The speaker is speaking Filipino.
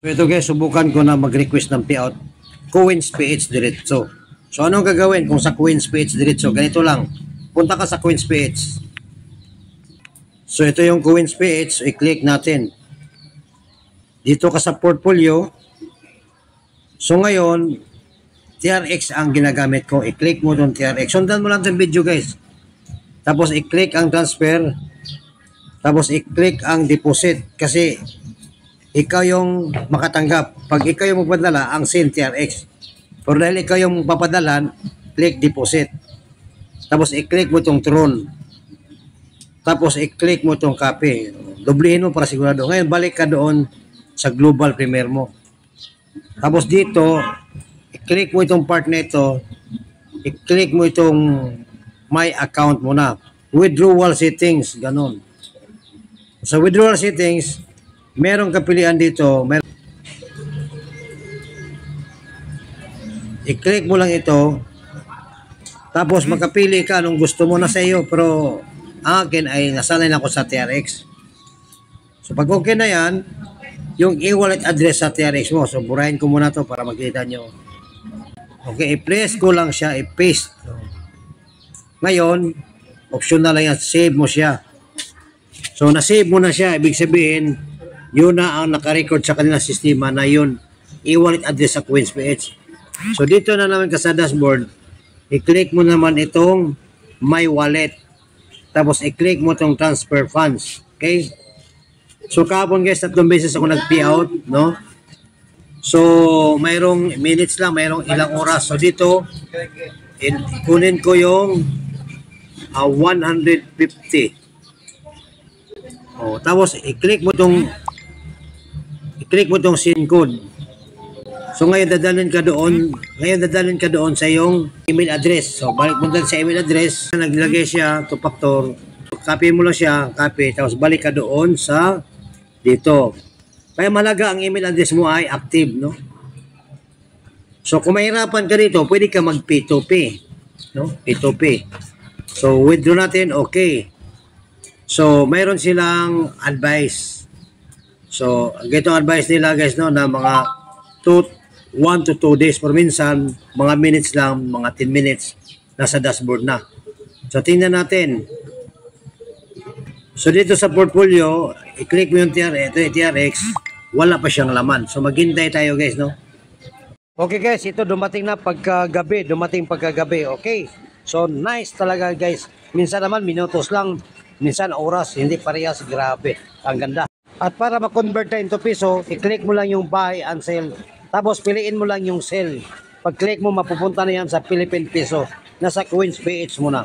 So ito guys, subukan ko na mag-request ng payout. Coins PH diretso. So anong gagawin kung sa Coins PH diretso? Ganito lang. Punta ka sa Coins PH. So ito yung Coins PH. I-click natin. Dito ka sa portfolio. So ngayon, TRX ang ginagamit ko. I-click mo itong TRX. Sundan mo lang itong video guys. Tapos i-click ang transfer. Tapos i-click ang deposit. Kasi ikaw yung makatanggap. Pag ikaw yung magpadala, ang send TRX. Pero dahil ikaw yung papadalan, click deposit. Tapos i-click mo itong Tron. Tapos i-click mo itong copy. Doblihin mo para sigurado. Ngayon, balik ka doon sa global premier mo. Tapos dito, i-click mo itong part na ito. I-click mo itong my account muna. Withdrawal settings. Ganon. Sa withdrawal settings, merong kapilian dito. I-click mo lang ito. Tapos magkapili ka anong gusto mo na sa iyo. Pero akin ay nasanay na ako sa TRX. So pag okay na yan, yung e-wallet address sa TRX mo. So burahin ko muna to para makita nyo. Okay, i-place ko lang siya. I-paste. Ngayon, optional lang yan. Save mo siya. So na-save mo na siya. Ibig sabihin, yun na ang nakarecord sa kanilang sistema na yun e-wallet address sa Coins PH. So dito na naman ka sa dashboard, i-click mo naman itong my wallet. Tapos i-click mo itong transfer funds. Okay? So kahapon guys, 3 beses ako nag-payout, no? So mayroong minutes lang, mayroong ilang oras. So dito, kunin ko yung 150. Tapos i-click mo itong send code. So ngayon dadalhin ka doon sa iyong email address. So balik mo doon sa email address, naglagay siya to factor. Copy mo lang siya, copy, tapos balik ka doon sa dito. Kaya malaga ang email address mo ay active, no? So kung mahirapan ka dito, pwede ka mag P2P, no? P2P. So withdraw natin, okay. So mayroon silang advice. So, ganitong advice nila guys, no, na mga 1 to 2 days per minsan, mga minutes lang, mga 10 minutes, nasa dashboard na. So, tingnan natin. So, dito sa portfolio, i-click mo yung TRX, wala pa siyang laman. So, maghintay tayo guys, no? Okay guys, ito dumating pagkagabi, okay? So, nice talaga guys. Minsan naman, minutos lang, minsan oras, hindi parehas, grabe. Ang ganda. At para ma-convert na into piso, i-click mo lang yung buy and sell. Tapos piliin mo lang yung sell. Pag-click mo, mapupunta na yan sa Philippine Peso. Nasa Coins PH mo na.